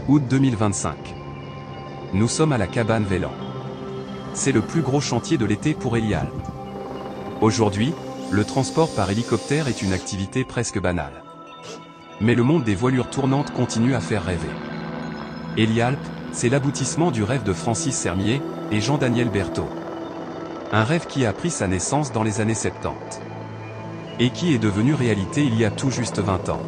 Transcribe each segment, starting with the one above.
Août 2025. Nous sommes à la cabane Vélan. C'est le plus gros chantier de l'été pour Helialp. Aujourd'hui, le transport par hélicoptère est une activité presque banale. Mais le monde des voilures tournantes continue à faire rêver. Helialp, c'est l'aboutissement du rêve de Francis Sermier et Jean-Daniel Berthaud. Un rêve qui a pris sa naissance dans les années 70. Et qui est devenu réalité il y a tout juste 20 ans.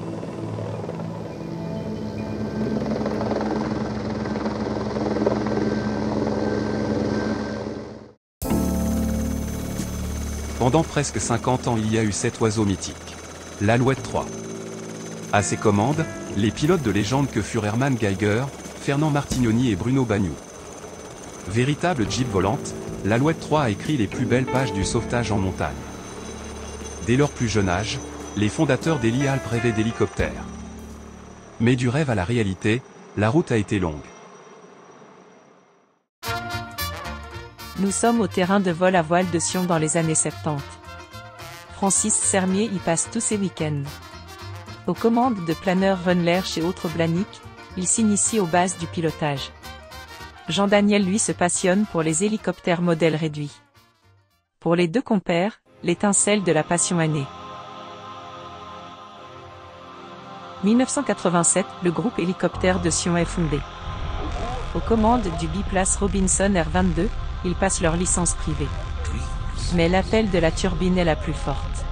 Pendant presque 50 ans, il y a eu cet oiseau mythique, l'Alouette 3. À ses commandes, les pilotes de légende que furent Hermann Geiger, Fernand Martignoni et Bruno Bagnou. Véritable jeep volante, l'Alouette 3 a écrit les plus belles pages du sauvetage en montagne. Dès leur plus jeune âge, les fondateurs d'Helialp rêvaient d'hélicoptères. Mais du rêve à la réalité, la route a été longue. Nous sommes au terrain de vol à voile de Sion dans les années 70. Francis Sermier y passe tous ses week-ends. Aux commandes de planeurs Runlerch et autres Blanick, il s'initie aux bases du pilotage. Jean-Daniel lui se passionne pour les hélicoptères modèles réduits. Pour les deux compères, l'étincelle de la passion est née. 1987, le groupe hélicoptère de Sion est fondé. Aux commandes du biplace Robinson R22, ils passent leur licence privée. Mais l'appel de la turbine est la plus forte.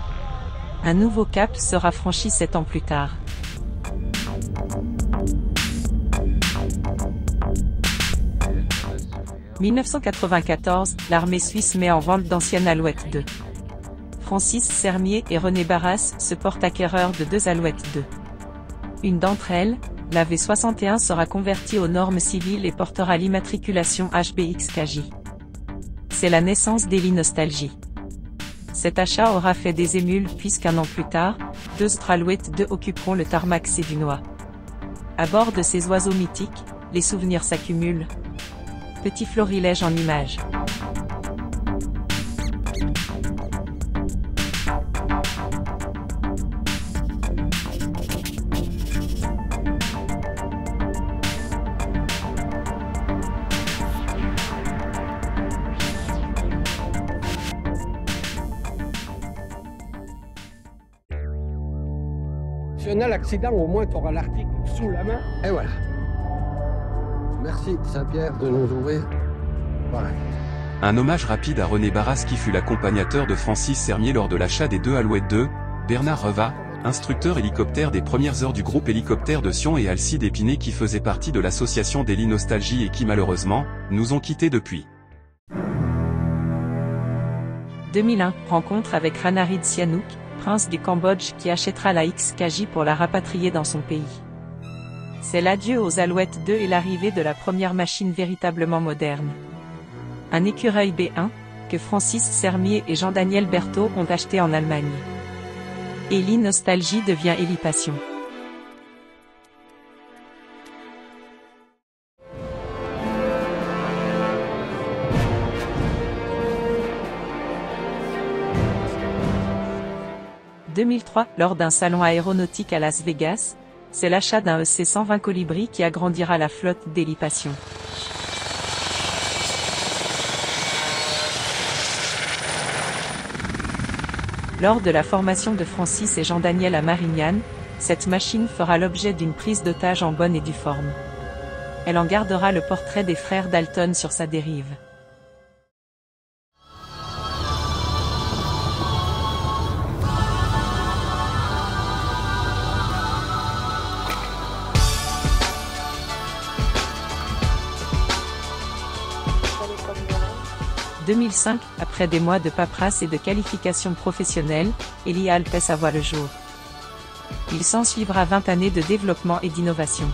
Un nouveau cap sera franchi 7 ans plus tard. « 1994, l'armée suisse met en vente d'anciennes Alouette 2. Francis Sermier et René Barras se portent acquéreurs de 2 Alouette 2. Une d'entre elles, la V61 sera convertie aux normes civiles et portera l'immatriculation HBXKJ. C'est la naissance d'Heli Nostalgie. Cet achat aura fait des émules puisqu'un an plus tard, 2 Alouette 2 occuperont le tarmac sédunois. À bord de ces oiseaux mythiques, les souvenirs s'accumulent. Petit florilège en images. Si on a l'accident, au moins tu auras l'article sous la main. Et voilà. Merci Saint-Pierre de nous ouvrir. Voilà. Un hommage rapide à René Barras qui fut l'accompagnateur de Francis Sermier lors de l'achat des 2 Alouette 2, Bernard Reva, instructeur hélicoptère des premières heures du groupe hélicoptère de Sion et Alcide Épinay qui faisait partie de l'association d'Heli Nostalgie et qui malheureusement, nous ont quittés depuis. 2001, rencontre avec Ranariddh Sihanouk, prince du Cambodge qui achètera la XKJ pour la rapatrier dans son pays. C'est l'adieu aux Alouette 2 et l'arrivée de la première machine véritablement moderne. Un écureuil B1, que Francis Sermier et Jean-Daniel Berthaud ont acheté en Allemagne. Heli Nostalgie devient Heli Passion. « 2003, lors d'un salon aéronautique à Las Vegas, c'est l'achat d'un EC-120 Colibri qui agrandira la flotte d'Heli Passion. Lors de la formation de Francis et Jean-Daniel à Marignane, cette machine fera l'objet d'une prise d'otage en bonne et due forme. Elle en gardera le portrait des frères Dalton sur sa dérive. « 2005, après des mois de paperasse et de qualification professionnelle, Helialp fait sa voix le jour. Il s'ensuivra 20 années de développement et d'innovation. «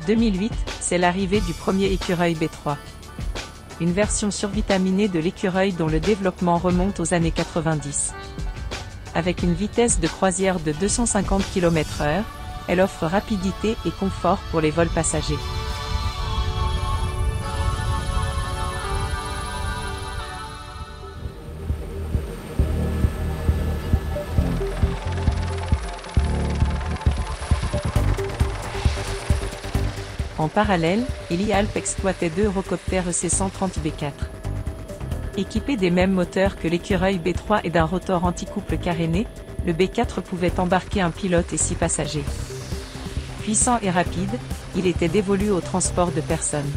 2008, c'est l'arrivée du premier écureuil B3. Une version survitaminée de l'écureuil dont le développement remonte aux années 90. Avec une vitesse de croisière de 250 km/h, elle offre rapidité et confort pour les vols passagers. En parallèle, Heli-Alp exploitait 2 Eurocopters EC-130B4. Équipé des mêmes moteurs que l'écureuil B3 et d'un rotor anti-couple caréné, le B4 pouvait embarquer un pilote et 6 passagers. Puissant et rapide, il était dévolu au transport de personnes.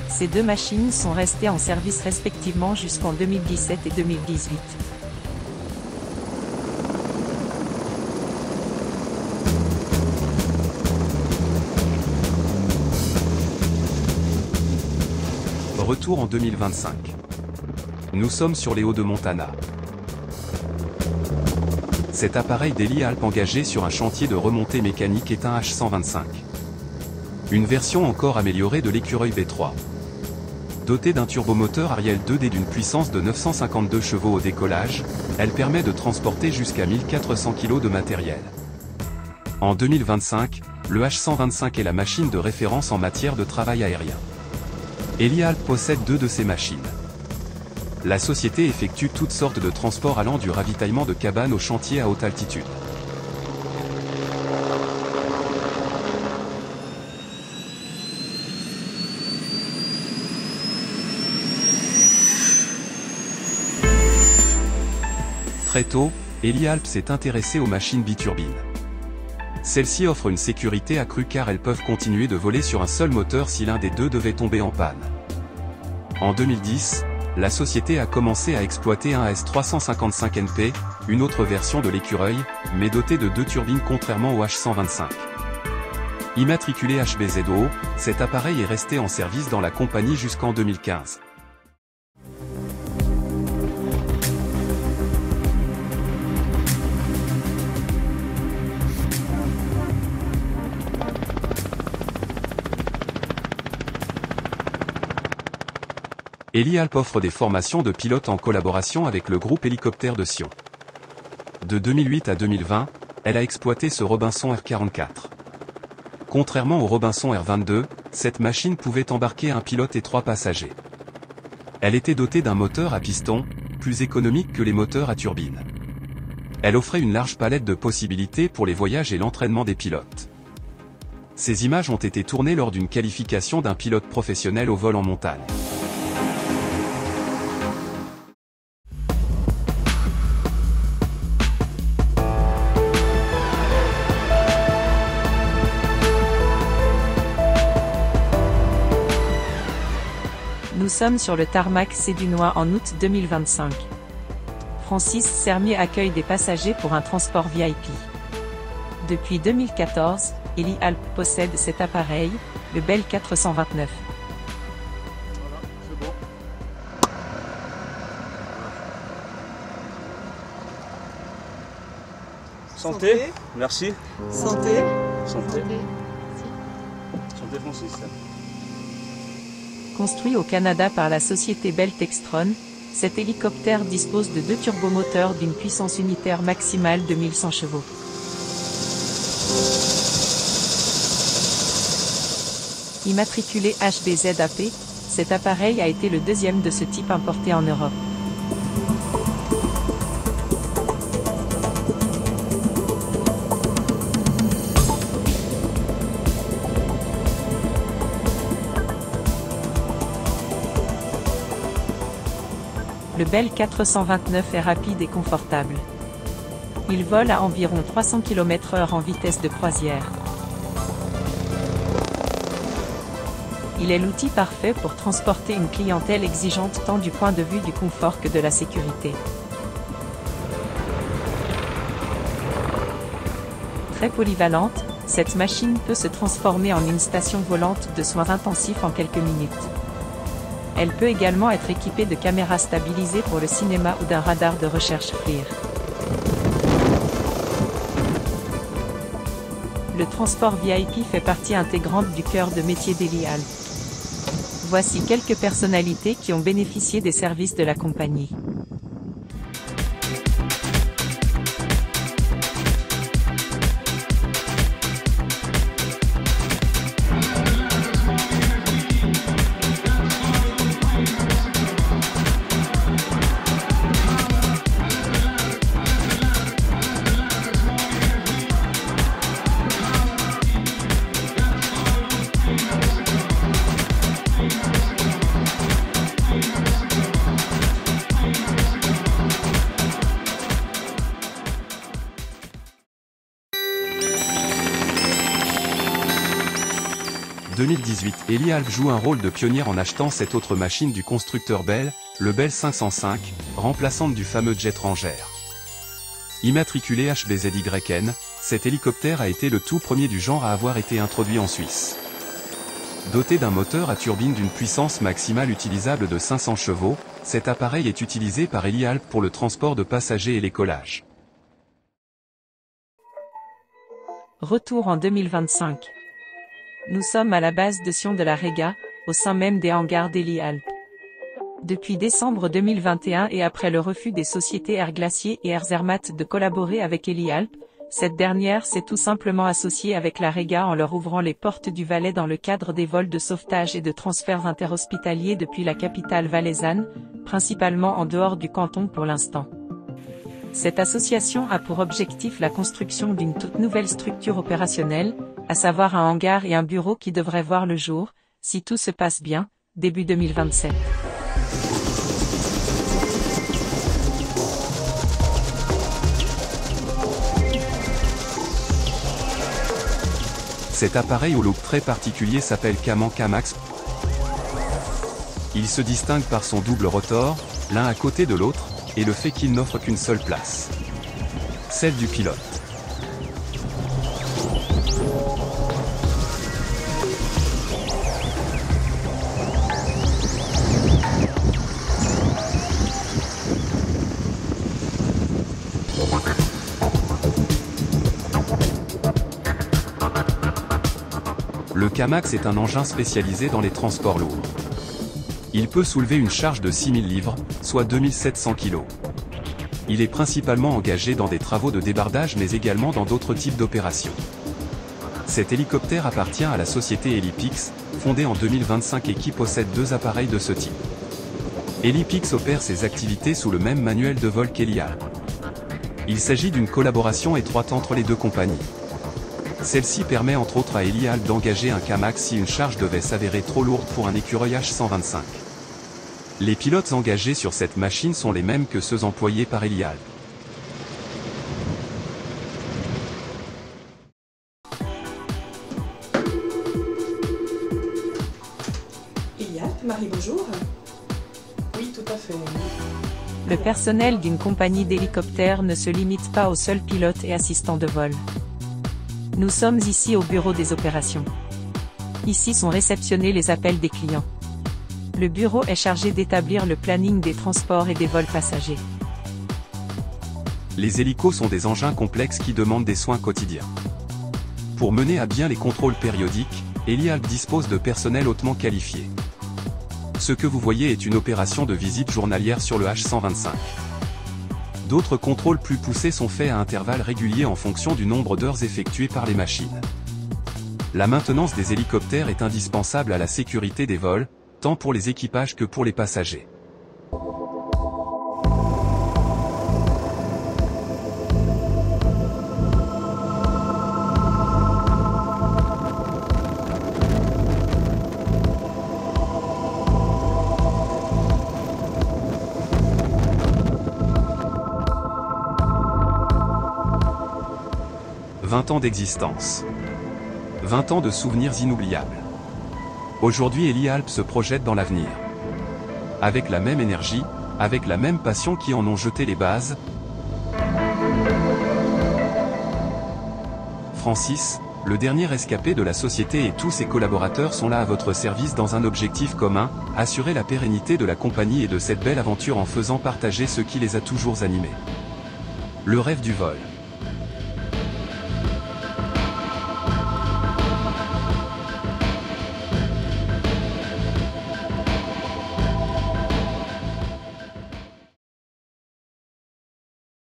Ces 2 machines sont restées en service respectivement jusqu'en 2017 et 2018. Retour en 2025. Nous sommes sur les hauts de Montana. Cet appareil d'Heli-Alp engagé sur un chantier de remontée mécanique est un H125. Une version encore améliorée de l'écureuil B3. Dotée d'un turbomoteur Ariel 2D d'une puissance de 952 chevaux au décollage, elle permet de transporter jusqu'à 1400 kg de matériel. En 2025, le H125 est la machine de référence en matière de travail aérien. Heli-Alp possède 2 de ces machines. La société effectue toutes sortes de transports allant du ravitaillement de cabanes au chantier à haute altitude. Très tôt, Heli-Alp s'est intéressé aux machines biturbines. Celles-ci offrent une sécurité accrue car elles peuvent continuer de voler sur un seul moteur si l'un des 2 devait tomber en panne. En 2010, la société a commencé à exploiter un S355NP, une autre version de l'écureuil, mais dotée de 2 turbines contrairement au H125. Immatriculé HBZO, cet appareil est resté en service dans la compagnie jusqu'en 2015. Heli-Alp offre des formations de pilotes en collaboration avec le groupe Hélicoptère de Sion. De 2008 à 2020, elle a exploité ce Robinson R44. Contrairement au Robinson R22, cette machine pouvait embarquer un pilote et 3 passagers. Elle était dotée d'un moteur à piston, plus économique que les moteurs à turbine. Elle offrait une large palette de possibilités pour les voyages et l'entraînement des pilotes. Ces images ont été tournées lors d'une qualification d'un pilote professionnel au vol en montagne. Nous sommes sur le tarmac sédunois en août 2025. Francis Sermier accueille des passagers pour un transport VIP. Depuis 2014, Heli-Alp possède cet appareil, le Bell 429. Voilà, c'est bon. Santé. Merci. Santé. Santé. Santé Francis. Construit au Canada par la société Bell Textron, cet hélicoptère dispose de 2 turbomoteurs d'une puissance unitaire maximale de 1100 chevaux. Immatriculé HBZAP, cet appareil a été le 2e de ce type importé en Europe. Le Bell 429 est rapide et confortable. Il vole à environ 300 km/h en vitesse de croisière. Il est l'outil parfait pour transporter une clientèle exigeante tant du point de vue du confort que de la sécurité. Très polyvalente, cette machine peut se transformer en une station volante de soins intensifs en quelques minutes. Elle peut également être équipée de caméras stabilisées pour le cinéma ou d'un radar de recherche FLIR. Le transport VIP fait partie intégrante du cœur de métier d'Heli-Alp. Voici quelques personnalités qui ont bénéficié des services de la compagnie. 2018, Elialp joue un rôle de pionnière en achetant cette autre machine du constructeur Bell, le Bell 505, remplaçante du fameux jet Ranger. Immatriculé HBZYN, cet hélicoptère a été le tout premier du genre à avoir été introduit en Suisse. Doté d'un moteur à turbine d'une puissance maximale utilisable de 500 chevaux, cet appareil est utilisé par Elialp pour le transport de passagers et l'écolage. Retour en 2025. Nous sommes à la base de Sion de la Réga, au sein même des hangars d'Elialp. Depuis décembre 2021 et après le refus des sociétés Air Glacier et Air Zermatt de collaborer avec Elialp, cette dernière s'est tout simplement associée avec la Réga en leur ouvrant les portes du Valais dans le cadre des vols de sauvetage et de transferts interhospitaliers depuis la capitale valaisanne, principalement en dehors du canton pour l'instant. Cette association a pour objectif la construction d'une toute nouvelle structure opérationnelle, à savoir un hangar et un bureau qui devraient voir le jour, si tout se passe bien, début 2027. Cet appareil au look très particulier s'appelle Kaman Kamax. Il se distingue par son double rotor, l'un à côté de l'autre, et le fait qu'il n'offre qu'une seule place. Celle du pilote. Le Kamax est un engin spécialisé dans les transports lourds. Il peut soulever une charge de 6000 livres, soit 2700 kg. Il est principalement engagé dans des travaux de débardage mais également dans d'autres types d'opérations. Cet hélicoptère appartient à la société Helipix, fondée en 2025 et qui possède 2 appareils de ce type. Helipix opère ses activités sous le même manuel de vol qu'Elialp. Il s'agit d'une collaboration étroite entre les deux compagnies. Celle-ci permet entre autres à Elialp d'engager un Kamax si une charge devait s'avérer trop lourde pour un écureuil H125. Les pilotes engagés sur cette machine sont les mêmes que ceux employés par Elialp. Elialp, Marie, bonjour. Oui, tout à fait. Le personnel d'une compagnie d'hélicoptères ne se limite pas aux seuls pilotes et assistants de vol. Nous sommes ici au bureau des opérations. Ici sont réceptionnés les appels des clients. Le bureau est chargé d'établir le planning des transports et des vols passagers. Les hélicos sont des engins complexes qui demandent des soins quotidiens. Pour mener à bien les contrôles périodiques, Elialp dispose de personnel hautement qualifié. Ce que vous voyez est une opération de visite journalière sur le H125. D'autres contrôles plus poussés sont faits à intervalles réguliers en fonction du nombre d'heures effectuées par les machines. La maintenance des hélicoptères est indispensable à la sécurité des vols, tant pour les équipages que pour les passagers. « 20 ans d'existence. 20 ans de souvenirs inoubliables. Aujourd'hui Elialp se projette dans l'avenir. Avec la même énergie, avec la même passion qui en ont jeté les bases. Francis, le dernier rescapé de la société et tous ses collaborateurs sont là à votre service dans un objectif commun, assurer la pérennité de la compagnie et de cette belle aventure en faisant partager ce qui les a toujours animés. Le rêve du vol.